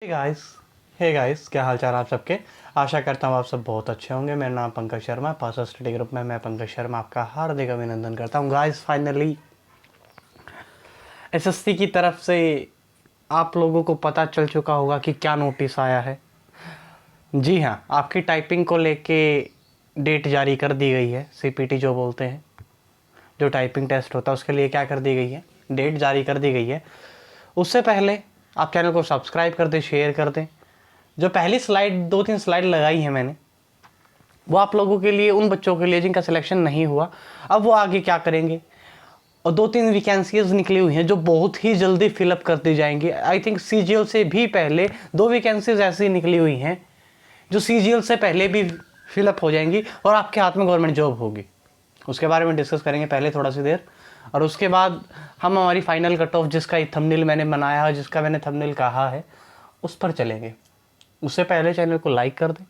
Hey guys क्या हाल चाल आप सबके। आशा करता हूँ आप सब बहुत अच्छे होंगे। मेरा नाम पंकज शर्मा, पास स्टडी ग्रुप में मैं पंकज शर्मा आपका हार्दिक अभिनंदन करता हूँ। गाइस फाइनली एसएससी की तरफ से आप लोगों को पता चल चुका होगा कि क्या नोटिस आया है। जी हाँ, आपकी टाइपिंग को लेके डेट जारी कर दी गई है। सीपीटी जो बोलते हैं, जो टाइपिंग टेस्ट होता है, उसके लिए क्या कर दी गई है, डेट जारी कर दी गई है। उससे पहले आप चैनल को सब्सक्राइब कर दें, शेयर कर दें। जो पहली स्लाइड 2-3 स्लाइड लगाई है मैंने, वो आप लोगों के लिए, उन बच्चों के लिए जिनका सिलेक्शन नहीं हुआ, अब वो आगे क्या करेंगे। और 2-3 वैकेंसीज निकली हुई हैं जो बहुत ही जल्दी फिलअप कर दी जाएंगी। आई थिंक सीजीएल से भी पहले 2 वैकेंसीज ऐसी निकली हुई हैं जो सीजीएल से पहले भी फिलअप हो जाएंगी और आपके हाथ में गवर्नमेंट जॉब होगी। उसके बारे में डिस्कस करेंगे पहले थोड़ा सी देर, और उसके बाद हम हमारी फाइनल कट ऑफ, जिसका थंबनेल मैंने बनाया है, जिसका मैंने थंबनेल कहा है, उस पर चलेंगे। उससे पहले चैनल को लाइक कर दे,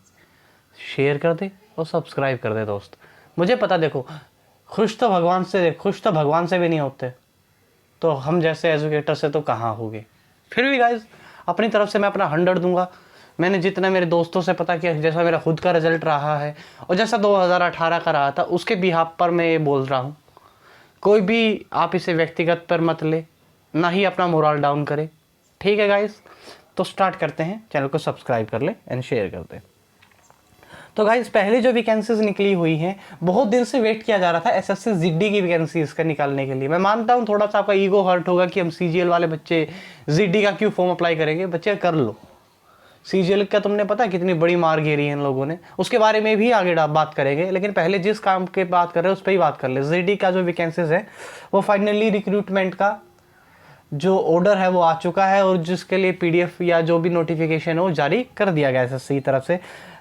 शेयर कर दे और सब्सक्राइब कर दे दोस्त। मुझे पता, देखो खुश तो भगवान से भी नहीं होते, तो हम जैसे एजुकेटर से तो कहाँ होगे। फिर भी गाइज अपनी तरफ से मैं अपना 100 दूंगा। मैंने जितना मेरे दोस्तों से पता किया, जैसा मेरा खुद का रिजल्ट रहा है और जैसा 2018 का रहा था, उसके बिहाफ पर मैं ये बोल रहा हूँ। कोई भी आप इसे व्यक्तिगत पर मत ले, ना ही अपना मोरल डाउन करे। ठीक है गाइज, तो स्टार्ट करते हैं। चैनल को सब्सक्राइब कर ले एंड शेयर कर दे। तो गाइज पहले जो वैकेंसीज निकली हुई हैं, बहुत दिन से वेट किया जा रहा था एसएससी जीडी की वैकेंसीज का निकालने के लिए। मैं मानता हूँ थोड़ा सा आपका ईगो हर्ट होगा कि हम सीजीएल वाले बच्चे जीडी का क्यों फॉर्म अप्लाई करेंगे। बच्चे कर लो, सीजीएल का तुमने पता कितनी बड़ी मार घेरी है इन लोगों ने, उसके बारे में भी आगे बात करेंगे। लेकिन पहले जिस काम के बात कर रहे हैं उस पर ही बात कर ले। जीडी का जो वैकेंसीज है वो फाइनली रिक्रूटमेंट का जो ऑर्डर है वो आ चुका है, और जिसके लिए पीडीएफ या जो भी नोटिफिकेशन है वो जारी कर दिया गया है एसएससी तरफ से।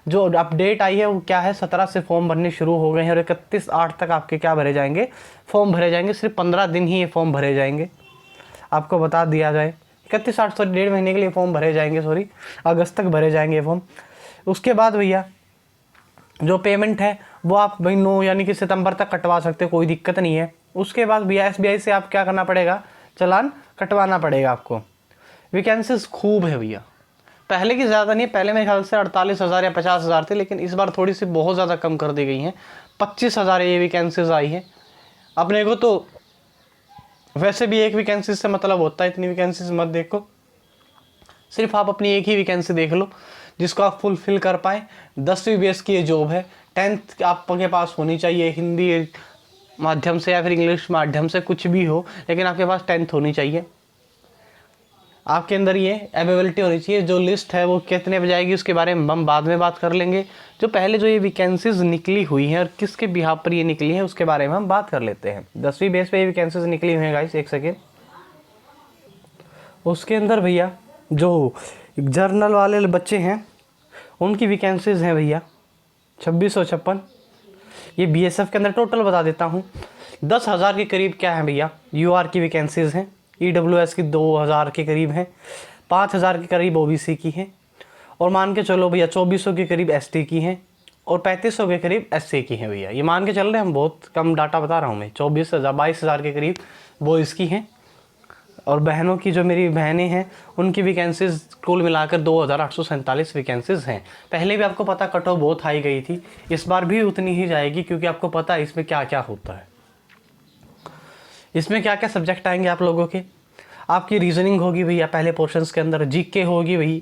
जो अपडेट आई है वो क्या है, 17 से फॉर्म भरने शुरू हो गए हैं और 31/8 तक आपके क्या भरे जाएंगे, फॉर्म भरे जाएंगे। सिर्फ 15 दिन ही ये फॉर्म भरे जाएंगे, आपको बता दिया जाए। 31/8 सॉरी, 1.5 महीने के लिए फॉर्म भरे जाएंगे, सॉरी अगस्त तक भरे जाएंगे फॉर्म। उसके बाद भैया जो पेमेंट है वो आप भाई 9 यानी कि सितंबर तक कटवा सकते हो, कोई दिक्कत नहीं है। उसके बाद भैया एसबीआई से आप क्या करना पड़ेगा, चालान कटवाना पड़ेगा आपको। वैकेंसीज खूब है भैया, पहले की ज़्यादा नहीं है। पहले मेरे ख्याल से 48,000 या 50,000 थे, लेकिन इस बार थोड़ी सी बहुत ज़्यादा कम कर दी गई हैं। 25,000 ये वैकेंसीज आई हैं। अपने को तो वैसे भी एक वैकेंसी से मतलब होता है, इतनी वैकेंसीज मत देखो, सिर्फ आप अपनी एक ही वैकेंसी देख लो जिसको आप फुलफिल कर पाएँ। 10वीं बेस की ये जॉब है। 10th आपके पास होनी चाहिए, हिंदी माध्यम से या फिर इंग्लिश माध्यम से, कुछ भी हो, लेकिन आपके पास 10th होनी चाहिए। आपके अंदर ये अवेलेबिलिटी होनी चाहिए। जो लिस्ट है वो कितने बजे आएगी उसके बारे में हम बाद में बात कर लेंगे। जो पहले जो ये वैकेंसीज निकली हुई हैं और किसके बिहाफ पर ये निकली है उसके बारे में हम बात कर लेते हैं। 10वीं बेस पे ये वैकेंसीज निकली हुई हैं गाइस, एक सेकेंड। उसके अंदर भैया जो जर्नल वाले बच्चे हैं उनकी वैकेंसीज हैं भैया 2656। ये बीएसएफ के अंदर टोटल बता देता हूँ, 10,000 के करीब क्या है भैया यूआर की वैकेंसीज हैं। ईडब्ल्यूएस की 2,000 के करीब हैं, 5,000 के करीब ओबीसी की हैं, और मान के चलो भैया 2400 के करीब एसटी की हैं, और 3500 के करीब एससी की हैं भैया। ये मान के चल रहे हैं, हम बहुत कम डाटा बता रहा हूँ मैं। 22,000 के करीब बॉयज़ की हैं, और बहनों की जो मेरी बहनें हैं उनकी वैकेंसीज कुल मिलाकर 2,847 वैकेंसीज हैं। पहले भी आपको पता कट ऑफ बहुत हाई गई थी, इस बार भी उतनी ही जाएगी, क्योंकि आपको पता है इसमें क्या क्या होता है। इसमें क्या क्या सब्जेक्ट आएंगे आप लोगों के। आपकी रीजनिंग होगी भैया पहले पोर्शंस के अंदर, जीके होगी भई,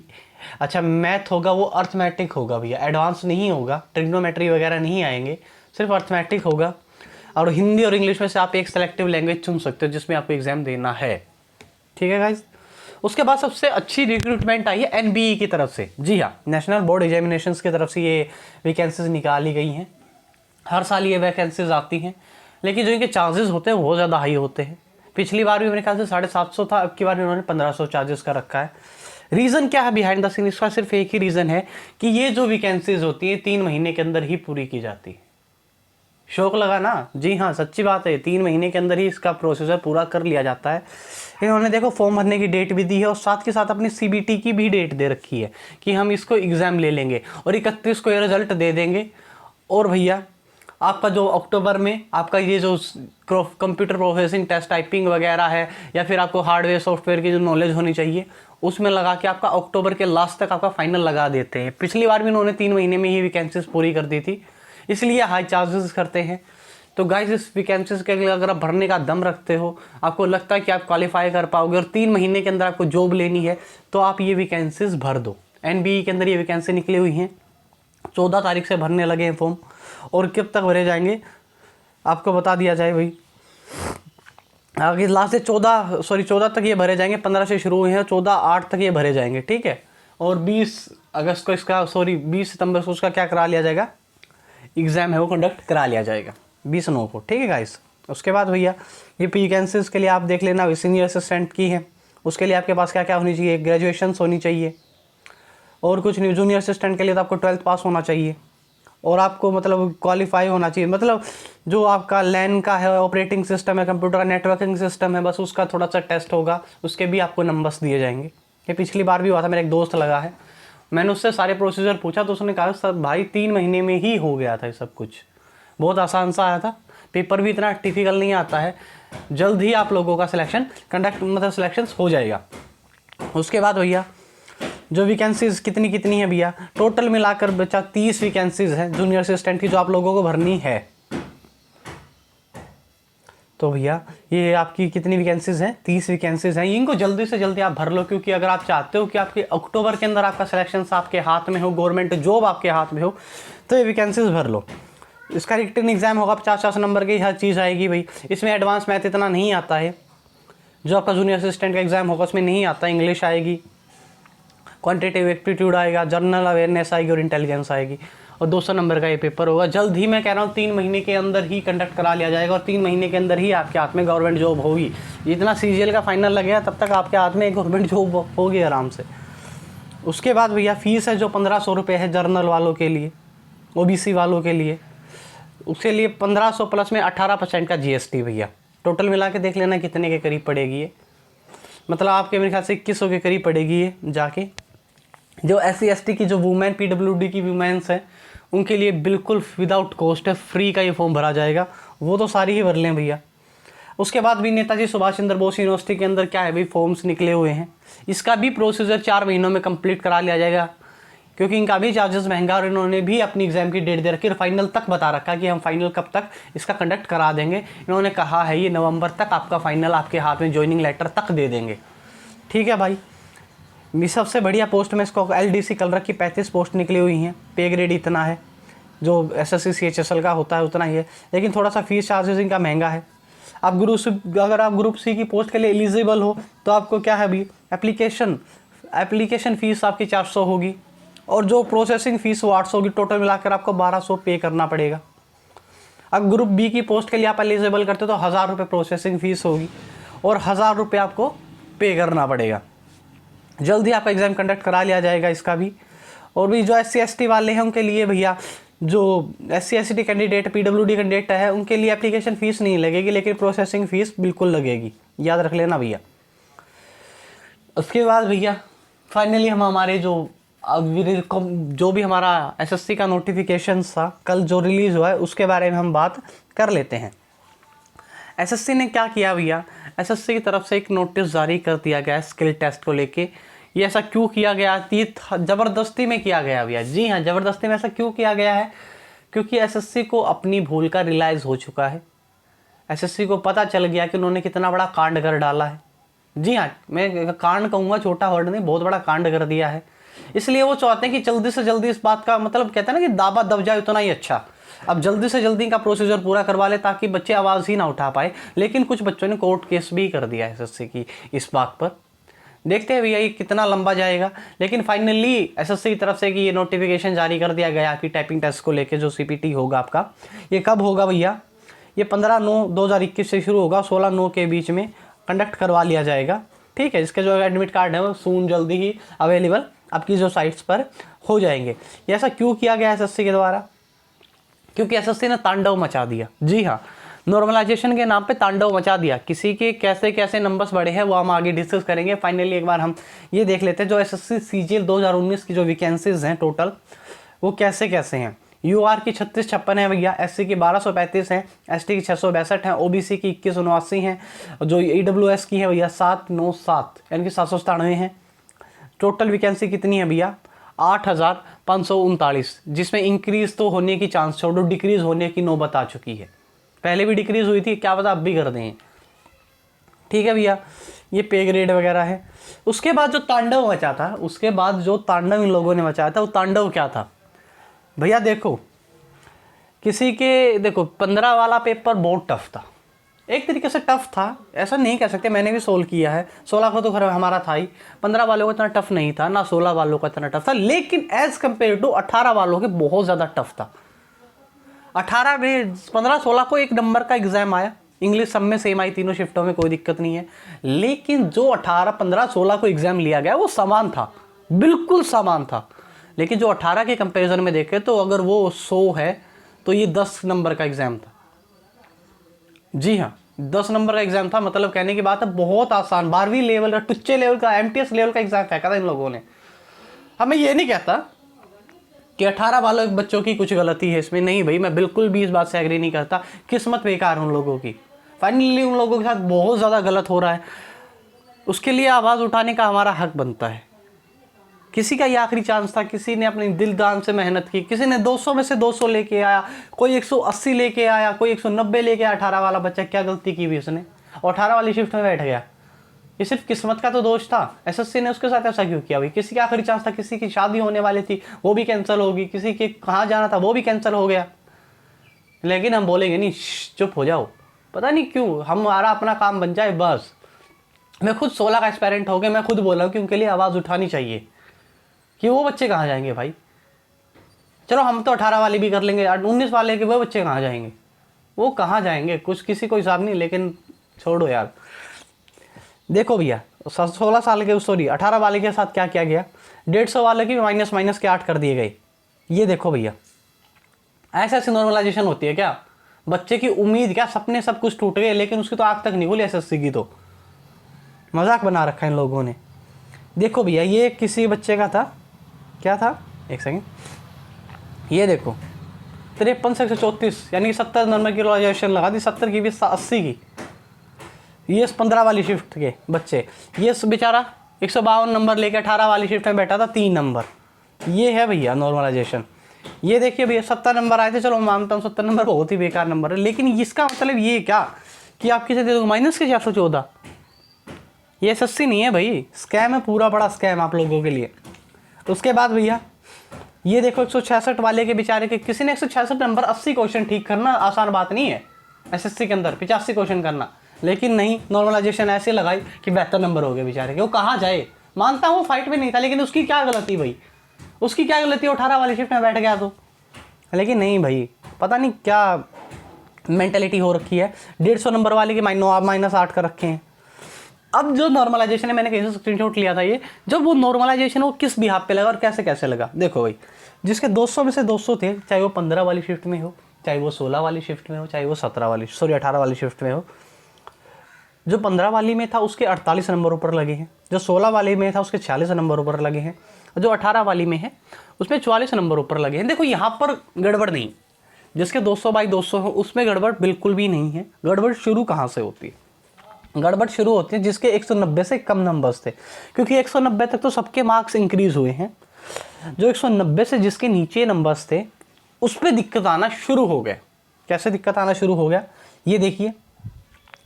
अच्छा मैथ होगा, वो अर्थमेटिक होगा भैया, एडवांस नहीं होगा, ट्रिग्नोमेट्री वगैरह नहीं आएंगे, सिर्फ अर्थमेटिक होगा। और हिंदी और इंग्लिश में से आप एक सेलेक्टिव लैंग्वेज चुन सकते हो जिसमें आपको एग्जाम देना है। ठीक है गाइज। उसके बाद सबसे अच्छी रिक्रूटमेंट आई है एनबीई की तरफ से। जी हाँ, नेशनल बोर्ड एग्जामिनेशंस की तरफ से ये वैकेंसीज निकाली गई हैं। हर साल ये वैकेंसीज आती हैं, लेकिन जो इनके चार्जेस होते हैं वो ज़्यादा हाई होते हैं। पिछली बार भी मेरे ख्याल से 750 था, अब की बार इन्होंने 1500 चार्जेस का रखा है। रीज़न क्या है बिहाइंड द सीन, इसका सिर्फ एक ही रीज़न है कि ये जो वैकेंसीज होती हैं 3 महीने के अंदर ही पूरी की जाती है। शौक लगा ना? जी हाँ, सच्ची बात है, 3 महीने के अंदर ही इसका प्रोसीजर पूरा कर लिया जाता है। इन्होंने देखो फॉर्म भरने की डेट भी दी है, और साथ के साथ अपनी सीबीटी की भी डेट दे रखी है कि हम इसको एग्ज़ाम ले लेंगे और 31 को ये रिजल्ट दे देंगे। और भैया आपका जो अक्टूबर में आपका ये जो कंप्यूटर प्रोसेसिंग टेस्ट टाइपिंग वगैरह है, या फिर आपको हार्डवेयर सॉफ्टवेयर की जो नॉलेज होनी चाहिए, उसमें लगा के आपका अक्टूबर के लास्ट तक आपका फाइनल लगा देते हैं। पिछली बार भी उन्होंने 3 महीने में ही वैकेंसीज पूरी कर दी थी, इसलिए हाई चार्जेस करते हैं। तो गाइस इस वैकेंसीज के लिए अगर आप भरने का दम रखते हो, आपको लगता है कि आप क्वालिफाई कर पाओगे और 3 महीने के अंदर आपको जॉब लेनी है, तो आप ये वैकेंसीज भर दो। एनबीई के अंदर ये वैकेंसी निकली हुई हैं, 14 तारीख से भरने लगे हैं फॉर्म, और कब तक भरे जाएंगे आपको बता दिया जाए भाई। आगे लास्ट से 14 तक ये भरे जाएंगे, 15 से शुरू हुए हैं, 14/8 तक ये भरे जाएंगे, ठीक है। और 20 अगस्त को इसका 20 सितंबर को उसका क्या करा लिया जाएगा, एग्ज़ाम है वो कंडक्ट करा लिया जाएगा 20/9 को, ठीक है गाइस। उसके बाद भैया ये वैकेंसीज के लिए आप देख लेना, सीनियर असिस्टेंट की है, उसके लिए आपके पास क्या क्या होनी चाहिए, ग्रेजुएशन होनी चाहिए और कुछ नहीं। जूनियर असिस्टेंट के लिए तो आपको 12th पास होना चाहिए और आपको मतलब क्वालिफाई होना चाहिए, मतलब जो आपका लैन का है, ऑपरेटिंग सिस्टम है, कंप्यूटर का नेटवर्किंग सिस्टम है, बस उसका थोड़ा सा टेस्ट होगा, उसके भी आपको नंबर्स दिए जाएंगे। ये पिछली बार भी हुआ था, मेरा एक दोस्त लगा है, मैंने उससे सारे प्रोसीजर पूछा तो उसने कहा सर भाई 3 महीने में ही हो गया था ये सब कुछ, बहुत आसान सा आया था, पेपर भी इतना डिफिकल्ट नहीं आता है, जल्द ही आप लोगों का सिलेक्शन सिलेक्शन हो जाएगा। उसके बाद भैया जो वैकेंसीज कितनी है भैया, टोटल मिलाकर बच्चा 30 वैकेंसीज हैं जूनियर असिस्टेंट की जो आप लोगों को भरनी है। तो भैया ये आपकी कितनी वैकेंसीज हैं, 30 वैकेंसीज हैं, इनको जल्दी से जल्दी आप भर लो, क्योंकि अगर आप चाहते हो कि आपके अक्टूबर के अंदर आपका सिलेक्शन आपके हाथ में हो, गवर्नमेंट जॉब आपके हाथ में हो, तो ये वैकेंसीज भर लो। इसका रिटन एग्जाम होगा, 50 नंबर की हर चीज़ आएगी भाई, इसमें एडवांस मैथ इतना नहीं आता है, जो आपका जूनियर असिस्टेंट का एग्जाम होगा उसमें नहीं आता। इंग्लिश आएगी, क्वांटिटेटिव एप्टीट्यूड आएगा, जनरल अवेयरनेस आएगी और इंटेलिजेंस आएगी, और 200 नंबर का ये पेपर होगा। जल्द ही मैं कह रहा हूँ 3 महीने के अंदर ही कंडक्ट करा लिया जाएगा और 3 महीने के अंदर ही आपके हाथ में गवर्नमेंट जॉब होगी। जितना सीजीएल का फाइनल लगेगा तब तक आपके हाथ में गवर्नमेंट जॉब होगी आराम से। उसके बाद भैया फीस है जो 1500 रुपये है जनरल वालों के लिए, ओबीसी वालों के लिए, उसके लिए 1500 प्लस में 18% का जीएसटी भैया। टोटल मिला के देख लेना कितने के करीब पड़ेगी ये, मतलब आपके मेरे ख्याल से 2100 के करीब पड़ेगी ये जाके। जो SC/ST की जो वुमेन PWD की वुमेन्स हैं उनके लिए बिल्कुल विदाउट कॉस्ट है, फ्री का ये फॉर्म भरा जाएगा, वो तो सारी ही भर लें भैया। उसके बाद भी नेताजी सुभाष चंद्र बोस यूनिवर्सिटी के अंदर क्या है भाई, फॉर्म्स निकले हुए हैं, इसका भी प्रोसीजर 4 महीनों में कंप्लीट करा लिया जाएगा, क्योंकि इनका भी चार्जेस महंगा, और इन्होंने भी अपनी एग्जाम की डेट दे रखी है, फाइनल तक बता रखा कि हम फाइनल कब तक इसका कंडक्ट करा देंगे। इन्होंने कहा है ये नवंबर तक आपका फाइनल आपके हाथ में ज्वाइनिंग लेटर तक दे देंगे, ठीक है भाई। सबसे बढ़िया पोस्ट में इसको LDC कलर की 35 पोस्ट निकली हुई हैं, पे ग्रेड इतना है, जो SSC CHSL का होता है उतना ही है, लेकिन थोड़ा सा फीस चार्जेस इनका महंगा है। आप अगर आप ग्रुप C की पोस्ट के लिए एलिजिबल हो तो आपको क्या है भाई, एप्लीकेशन फ़ीस आपकी 400 होगी, और जो प्रोसेसिंग फ़ीस वो 800 होगी, टोटल मिलाकर आपको 1200 पे करना पड़ेगा। अब ग्रुप B की पोस्ट के लिए आप एलिजिबल करते हो तो 1000 रुपये प्रोसेसिंग फ़ीस होगी और 1000 रुपये आपको पे करना पड़ेगा। जल्दी आपका एग्ज़ाम कंडक्ट करा लिया जाएगा इसका भी। और भी जो SC/ST वाले हैं उनके लिए भैया, जो SC/ST कैंडिडेट PWD कैंडिडेट है उनके लिए एप्लीकेशन फ़ीस नहीं लगेगी, लेकिन प्रोसेसिंग फ़ीस बिल्कुल लगेगी, याद रख लेना भैया। उसके बाद भैया फाइनली हम हमारे जो भी हमारा SSC का नोटिफिकेशन था कल जो रिलीज़ हुआ है उसके बारे में हम बात कर लेते हैं। SSC ने क्या किया भैया, SSC की तरफ से एक नोटिस जारी कर दिया गया है स्किल टेस्ट को लेके। ये ऐसा क्यों किया गया, ज़बरदस्ती में किया गया भैया, जी हाँ ज़बरदस्ती में ऐसा क्यों किया गया है, क्योंकि SSC को अपनी भूल का रियलाइज़ हो चुका है। SSC को पता चल गया कि उन्होंने कितना बड़ा कांड कर डाला है। जी हाँ, मैं कांड कहूँगा, छोटा वर्ड नहीं, बहुत बड़ा कांड कर दिया है। इसलिए वो चाहते हैं कि जल्दी से जल्दी इस बात का, मतलब कहते हैं ना कि दावा दब जाए उतना ही अच्छा, अब जल्दी से जल्दी का प्रोसीजर पूरा करवा ले ताकि बच्चे आवाज़ ही ना उठा पाए। लेकिन कुछ बच्चों ने कोर्ट केस भी कर दिया है SSC की इस बात पर, देखते हैं भैया ये कितना लंबा जाएगा। लेकिन फाइनली SSC की तरफ से कि ये नोटिफिकेशन जारी कर दिया गया कि टाइपिंग टेस्ट को लेके जो CPT होगा आपका, ये कब होगा भैया, ये 15/9/2021 से शुरू होगा, 16/9 के बीच में कंडक्ट करवा लिया जाएगा, ठीक है। इसके जो एडमिट कार्ड है वो सून जल्दी ही अवेलेबल आपकी जो साइट्स पर हो जाएंगे। ये ऐसा क्यों किया गया SSC के द्वारा, क्योंकि SSC ने तांडव मचा दिया। जी हाँ, नॉर्मलाइजेशन के नाम पे तांडव मचा दिया। किसी के कैसे कैसे नंबर्स बढ़े हैं वो हम आगे डिस्कस करेंगे। फाइनली एक बार हम ये देख लेते हैं जो SSC CGL 2019 की जो वैकेंसीज हैं टोटल, वो कैसे कैसे हैं। UR की 3656 है भैया, SC की 1235 है, ST की 662 है, OBC की 2179 है, जो EWS की है भैया 797 यानी कि 797 है। टोटल वैकेंसी कितनी है भैया 8539, जिसमें इंक्रीज तो होने की चांस छोड़ो, डिक्रीज होने की नौबत आ चुकी है। पहले भी डिक्रीज हुई थी, क्या पता अब भी कर दें। ठीक है भैया, ये पे ग्रेड वगैरह है। उसके बाद जो तांडव मचा था, उसके बाद जो तांडव इन लोगों ने मचाया था, वो तांडव क्या था भैया? देखो किसी के, देखो 15 वाला पेपर बहुत टफ था, एक तरीके से टफ था, ऐसा नहीं कह सकते, मैंने भी सोल्व किया है। 16 को तो खैर हमारा था ही, 15 वालों को इतना टफ नहीं था ना, 16 वालों का इतना टफ था, लेकिन एज कम्पेयर टू 18 वालों के बहुत ज़्यादा टफ था। 18 में 15-16 को एक नंबर का एग्जाम आया, इंग्लिश सब में सेम आई, तीनों शिफ्टों में कोई दिक्कत नहीं है, लेकिन जो 18, 15, 16 को एग्जाम लिया गया वो समान था, बिल्कुल समान था। लेकिन जो 18 के कंपैरिजन में देखें तो अगर वो 100 है तो ये 10 नंबर का एग्जाम था। जी हाँ, 10 नंबर का एग्जाम था, मतलब कहने की बात है बहुत आसान, 12वीं लेवल का, टुच्चे लेवल का, MTS लेवल का एग्जाम फेंका था इन लोगों ने। हमें ये नहीं कहता कि 18 वालों बच्चों की कुछ गलती है इसमें, नहीं भाई, मैं बिल्कुल भी इस बात से एग्री नहीं करता। किस्मत बेकार उन लोगों की, फाइनली उन लोगों के साथ बहुत ज़्यादा गलत हो रहा है, उसके लिए आवाज़ उठाने का हमारा हक बनता है। किसी का ये आखिरी चांस था, किसी ने अपनी दिल दान से मेहनत की, किसी ने 200 में से 200 लेके आया, कोई 180 लेके आया, कोई 190 लेके आया। 18 वाला बच्चा क्या गलती की भी उसने, और 18 वाली शिफ्ट में बैठ गया। ये सिर्फ किस्मत का तो दोष था, SSC ने उसके साथ ऐसा क्यों किया भाई? किसी का आखिरी चांस था, किसी की शादी होने वाली थी वो भी कैंसिल होगी, किसी के कहाँ जाना था वो भी कैंसिल हो गया, लेकिन हम बोलेंगे नहीं, चुप हो जाओ। पता नहीं क्यों, हमारा अपना काम बन जाए बस। मैं खुद 16 का एस्पायरेंट हो गया, मैं खुद बोल रहा हूँ कि उनके लिए आवाज़ उठानी चाहिए कि वो बच्चे कहाँ जाएंगे भाई। चलो हम तो 18 वाले भी कर लेंगे, 19 वाले के वो बच्चे कहाँ जाएंगे, वो कहाँ जाएंगे, कुछ किसी को हिसाब नहीं, लेकिन छोड़ो यार। देखो भैया 16 साल के, सॉरी 18 वाले के साथ क्या किया गया, 150 वाले की माइनस माइनस के 8 कर दिए गए। ये देखो भैया, ऐसे ऐसी नॉर्मलाइजेशन होती है क्या? बच्चे की उम्मीद क्या, सपने सब कुछ टूट गए, लेकिन उसकी तो आग तक नहीं खुली SSC की, तो मजाक बना रखा है इन लोगों ने। देखो भैया, ये किसी बच्चे का था, क्या था, एक सेकेंड, ये देखो 53 से 134 यानी कि 70 नंबर की नॉर्मलाइजेशन लगा दी, 70 की भी 80 की। ये 15 वाली शिफ्ट के बच्चे, ये बेचारा 152 नंबर लेके 18 वाली शिफ्ट में बैठा था, 3 नंबर। ये है भैया नॉर्मलाइजेशन। ये देखिए भैया 70 नंबर आए थे, चलो मानता हूँ 70 नंबर बहुत ही बेकार नंबर है, लेकिन इसका मतलब ये क्या कि आप किसे दे दो माइनस के 414? ये SSC नहीं है भाई, स्कैम है, पूरा बड़ा स्कैम आप लोगों के लिए। उसके बाद भैया ये देखो 166 वाले के बेचारे के, किसी ने 166 नंबर 80 क्वेश्चन ठीक करना आसान बात नहीं है SSC के अंदर 85 क्वेश्चन करना, लेकिन नहीं, नॉर्मलाइजेशन ऐसे लगाई कि 72 नंबर हो गए बेचारे के। वो कहाँ जाए? मानता हूँ फाइट में नहीं था, लेकिन उसकी क्या गलती भाई, उसकी क्या गलती? 18 वाली शिफ्ट में बैठ गया तो, लेकिन नहीं भाई, पता नहीं क्या मेंटेलिटी हो रखी है। 150 नंबर वाले के -8 कर रखे हैं। अब जो नॉर्मलाइजेशन है, मैंने कहीं से स्क्रीनशॉट लिया था, ये जब वो नॉर्मलाइजेशन वो किस बिहाफ पे लगा और कैसे कैसे लगा, देखो भाई, जिसके 200 में से 200 थे, चाहे वो 15 वाली शिफ्ट में हो, चाहे वो 16 वाली शिफ्ट में हो, चाहे वो 18 वाली शिफ्ट में हो, जो 15 वाली में था उसके 48 नंबर ऊपर लगे हैं, जो 16 वाली में था उसके 46 नंबर ऊपर लगे हैं, जो 18 वाली में है उसमें 44 नंबर ऊपर लगे हैं। देखो यहाँ पर गड़बड़ नहीं, जिसके 200 बाई 200 हो उसमें गड़बड़ बिल्कुल भी नहीं है। गड़बड़ शुरू कहाँ से होती है? गड़बड़ शुरू होती है जिसके 190 से कम नंबर्स थे, क्योंकि 190 तक तो सबके मार्क्स इंक्रीज हुए हैं, जो 190 से जिसके नीचे नंबर्स थे उस पर दिक्कत आना शुरू हो गया। कैसे दिक्कत आना शुरू हो गया? ये देखिए,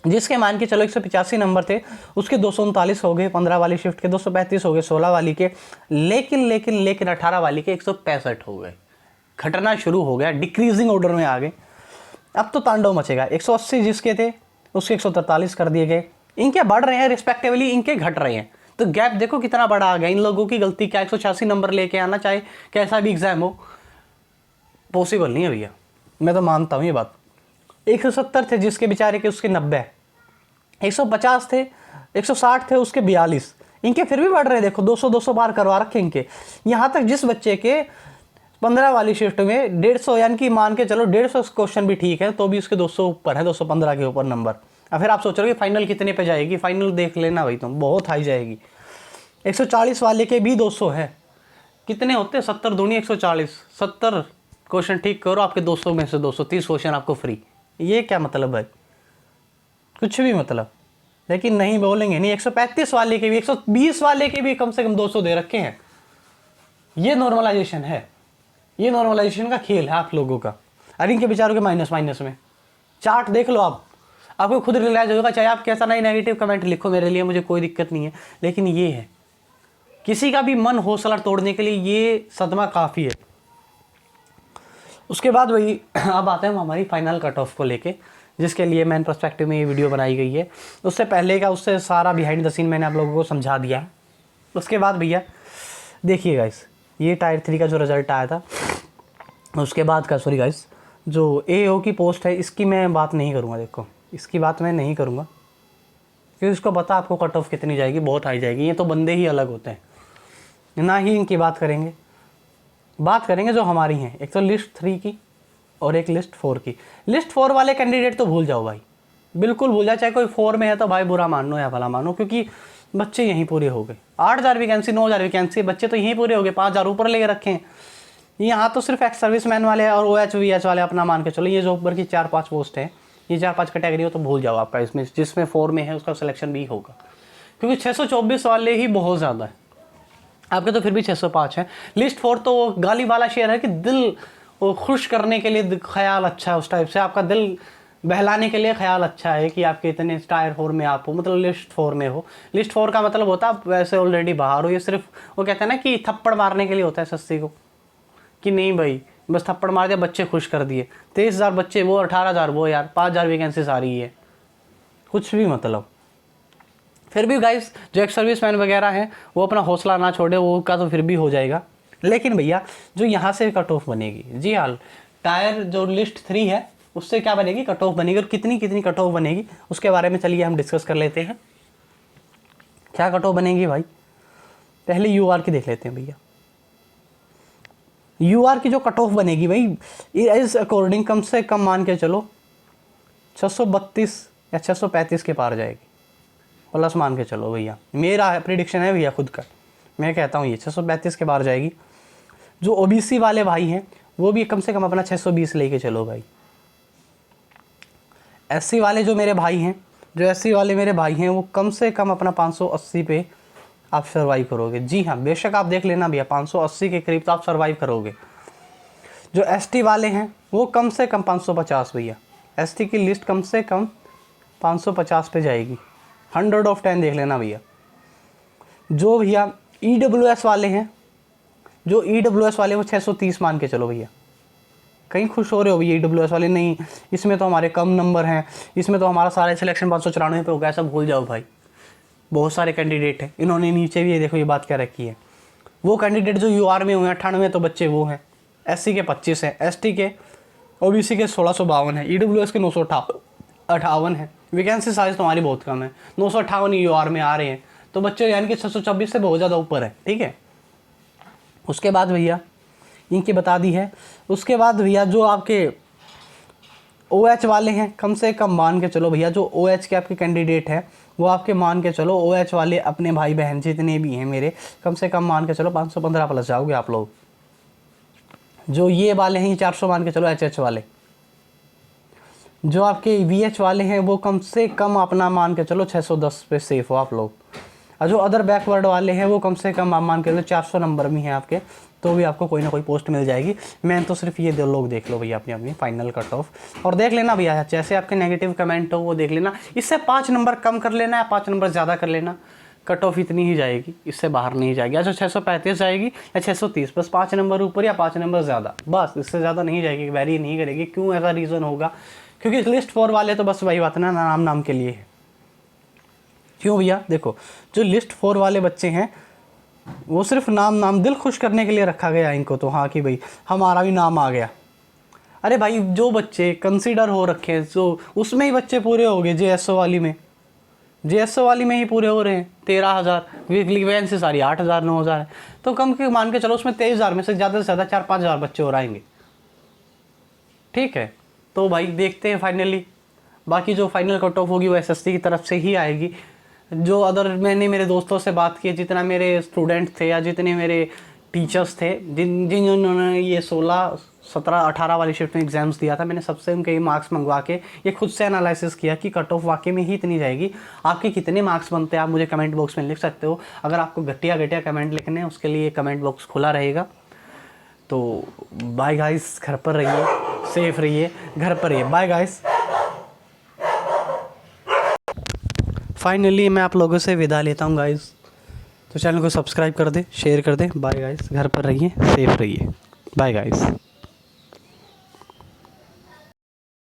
जिसके मान के चलो 185 नंबर थे उसके 239 हो गए, 15 वाली शिफ्ट के 235 हो गए, 16 वाली के, लेकिन 18 वाली के 165 हो गए। घटना शुरू हो गया, डिक्रीजिंग ऑर्डर में आ गए। अब तो तांडव मचेगा। 180 जिसके थे उसके 143 कर दिए गए, इनके बढ़ रहे हैं रिस्पेक्टिवली, इनके घट रहे हैं, तो गैप देखो कितना बड़ा आ गया। इन लोगों की गलती क्या? 186 नंबर लेके आना, चाहे कैसा भी एग्जाम हो, पॉसिबल नहीं है भैया, मैं तो मानता हूँ ये बात। 170 थे जिसके बेचारे के उसके 90, 150 थे, 160 थे उसके 42, इनके फिर भी बढ़ रहे हैं। देखो 200 बार करवा रखे इनके। यहाँ तक जिस बच्चे के 15 वाली शिफ्ट में 150 यानी कि मान के चलो 150 क्वेश्चन भी ठीक है, तो भी उसके 200 ऊपर है, 215 के ऊपर नंबर। अब फिर आप सोच रहे हो कि फाइनल कितने पे जाएगी? फाइनल देख लेना भाई तुम, बहुत हाई जाएगी। 140 वाले के भी 200 है, कितने होते? 70 दूनी 140, 70 क्वेश्चन ठीक करो, आपके 200 में से 230 क्वेश्चन आपको फ्री। ये क्या मतलब है? कुछ भी मतलब। लेकिन नहीं बोलेंगे नहीं, 135 वाले के भी 120 वाले के भी कम से कम 200 दे रखे हैं। ये नॉर्मलाइजेशन है, ये नॉर्मलाइजेशन का खेल है आप लोगों का। अरे इनके बेचारों के माइनस माइनस में चार्ट देख लो आप, आपको खुद रियलाइज होगा। चाहे आप कैसा नहीं नेगेटिव कमेंट लिखो मेरे लिए, मुझे कोई दिक्कत नहीं है, लेकिन ये है किसी का भी मन हौसला तोड़ने के लिए ये सदमा काफ़ी है। उसके बाद वही अब आते हैं हम हमारी फाइनल कट ऑफ को लेके, जिसके लिए मैन पर्सपेक्टिव में ये वीडियो बनाई गई है। उससे पहले का उससे सारा बिहाइंड द सीन मैंने आप लोगों को समझा दिया है। उसके बाद भैया देखिए गाइस, ये टायर 3 का जो रिज़ल्ट आया था, उसके बाद का सॉरी गाइस, जो AO की पोस्ट है इसकी मैं बात नहीं करूँगा। देखो इसकी बात मैं नहीं करूँगा क्योंकि उसको पता आपको कट ऑफ कितनी जाएगी, बहुत हाई जाएगी। ये तो बंदे ही अलग होते हैं, ना ही इनकी बात करेंगे। बात करेंगे जो हमारी हैं, एक तो लिस्ट 3 की और एक लिस्ट 4 की। लिस्ट 4 वाले कैंडिडेट तो भूल जाओ भाई, बिल्कुल भूल जाओ। चाहे कोई 4 में है तो भाई बुरा मान लो या भला मानो, क्योंकि बच्चे यहीं पूरे हो गए। 8000 वैकेंसी, 9000 वैकेंसी, बच्चे तो यहीं पूरे हो गए। 5000 ऊपर लेके रखे हैं। यहाँ तो सिर्फ एक्स सर्विसमैन वाले और OH VH वाले अपना मान के चलो। ये जो ऊपर की 4-5 पोस्ट हैं, ये 4-5 कैटेगरी हो तो भूल जाओ आपका। इसमें जिसमें 4 में है उसका सिलेक्शन भी होगा, क्योंकि 624 वाले ही बहुत ज़्यादा है। आपके तो फिर भी 605 है। लिस्ट 4 तो वो गाली वाला शेयर है कि दिल वो खुश करने के लिए ख्याल अच्छा है, उस टाइप से आपका दिल बहलाने के लिए ख्याल अच्छा है कि आपके इतने टायर 4 में आप हो, मतलब लिस्ट 4 में हो। लिस्ट 4 का मतलब होता है आप वैसे ऑलरेडी बाहर हो। ये सिर्फ वो कहते हैं ना कि थप्पड़ मारने के लिए होता है सस्ती को, कि नहीं भाई बस थप्पड़ मार दिया, बच्चे खुश कर दिए। 23,000 बच्चे वो, 18,000 वो, यार 5,000 वैकेंसी सारी है, कुछ भी मतलब। फिर भी गाइस जो एक सर्विसमैन वगैरह हैं वो अपना हौसला ना छोड़े, वो का तो फिर भी हो जाएगा। लेकिन भैया जो यहाँ से कट ऑफ बनेगी, जी हाँ, टायर जो लिस्ट 3 है उससे क्या बनेगी, कट ऑफ बनेगी। और कितनी कितनी कट ऑफ बनेगी उसके बारे में चलिए हम डिस्कस कर लेते हैं। क्या कट ऑफ बनेगी भाई, पहले UR की देख लेते हैं भैया। UR की जो कट ऑफ बनेगी भाई, इस अकॉर्डिंग कम से कम मान के चलो 632 या 635 के पार जाएगी, प्लस मान के चलो भैया। मेरा प्रिडिक्शन है भैया खुद का, मैं कहता हूँ ये 635 के बाहर जाएगी। जो OBC वाले भाई हैं वो भी कम से कम अपना 620 लेके चलो भाई। SC वाले जो मेरे भाई हैं, जो SC वाले मेरे भाई हैं, वो कम से कम अपना 580 पे आप सर्वाइव करोगे। जी हाँ, बेशक आप देख लेना भैया 580 के करीब तो आप सर्वाइव करोगे। जो ST वाले हैं वो कम से कम 550 भैया। ST की लिस्ट कम से कम 550 पे जाएगी। 100 ऑफ 10 देख लेना भैया। जो भैया EWS वाले हैं, जो EWS वाले वो 630 मान के चलो भैया। कहीं खुश हो रहे हो भैया EWS वाले, नहीं इसमें तो हमारे कम नंबर हैं, इसमें तो हमारा सारा सिलेक्शन 594 पे हो गया, सब भूल जाओ भाई। बहुत सारे कैंडिडेट हैं, इन्होंने नीचे भी ये देखो ये बात क्या रखी है। वो कैंडिडेट जो UR में हुए 98 तो बच्चे वो हैं। SC के 25 हैं, ST के OBC के 1652 है, EWS के 958 है। वैकेंसी साइज तुम्हारी बहुत कम है, 958 UR में आ रहे हैं, तो बच्चे यानी कि 624 से बहुत ज़्यादा ऊपर है। ठीक है, उसके बाद भैया इनकी बता दी है। उसके बाद भैया जो आपके OH वाले हैं, कम से कम मान के चलो भैया, जो OH के आपके कैंडिडेट हैं वो आपके मान के चलो, OH वाले अपने भाई बहन जितने भी हैं मेरे, कम से कम मान के चलो 515 प्लस जाओगे आप लोग। जो ये वाले हैं 400 मान के चलो, HH वाले। जो आपके VH वाले हैं वो कम से कम अपना मान के चलो 610 पे सेफ हो आप लोग। और जो अदर बैकवर्ड वाले हैं वो कम से कम आप मान के चलो 400 नंबर में हैं आपके, तो भी आपको कोई ना कोई पोस्ट मिल जाएगी। मैं तो सिर्फ ये 2 लोग देख लो भैया अपनी अपनी फाइनल कट ऑफ, और देख लेना भैया जैसे आपके नेगेटिव कमेंट हो वो देख लेना। इससे 5 नंबर कम कर लेना या 5 नंबर ज़्यादा कर लेना, कट ऑफ इतनी ही जाएगी, इससे बाहर नहीं जाएगी। या तो 635 जाएगी या 630, बस 5 नंबर ऊपर या 5 नंबर ज़्यादा, बस इससे ज़्यादा नहीं जाएगी, वेरी नहीं करेगी। क्यों ऐसा रीज़न होगा, क्योंकि लिस्ट 4 वाले तो बस वही बात ना, नाम के लिए है। क्यों भैया, देखो जो लिस्ट 4 वाले बच्चे हैं वो सिर्फ नाम दिल खुश करने के लिए रखा गया इनको, तो हाँ कि भाई हमारा भी नाम आ गया। अरे भाई जो बच्चे कंसीडर हो रखे हैं, जो उसमें ही बच्चे पूरे हो गए। JSO वाली में, JSO वाली में ही पूरे हो रहे हैं 13,000, वीकली वैकेंसी सारी 8,000 9,000 है, तो कम के मान के चलो उसमें 23,000 में से ज़्यादा से ज़्यादा 4-5 हज़ार बच्चे और आएंगे। ठीक है, तो भाई देखते हैं फाइनली। बाकी जो फाइनल कट ऑफ होगी वो SSC की तरफ से ही आएगी। जो अदर मैंने मेरे दोस्तों से बात की, जितना मेरे स्टूडेंट थे या जितने मेरे टीचर्स थे जिन्होंने ये 16, 17, 18 वाली शिफ्ट में एग्ज़ाम्स दिया था, मैंने सबसे उनके मार्क्स मंगवा के ये खुद से एनालिसिस किया कि कट ऑफ वाकई में ही इतनी जाएगी। आपके कितने मार्क्स बनते हैं आप मुझे कमेंट बॉक्स में लिख सकते हो। अगर आपको घटिया घटिया कमेंट लिखने हैं उसके लिए कमेंट बॉक्स खुला रहेगा। तो बाय गाइस, घर पर रहिए, सेफ रहिए, घर पर रहिए, बाय गाइस। फाइनली मैं आप लोगों से विदा लेता हूँ गाइस। तो चैनल को सब्सक्राइब कर दे, शेयर कर दे। बाय गाइस, घर पर रहिए, सेफ रहिए, बाय गाइस।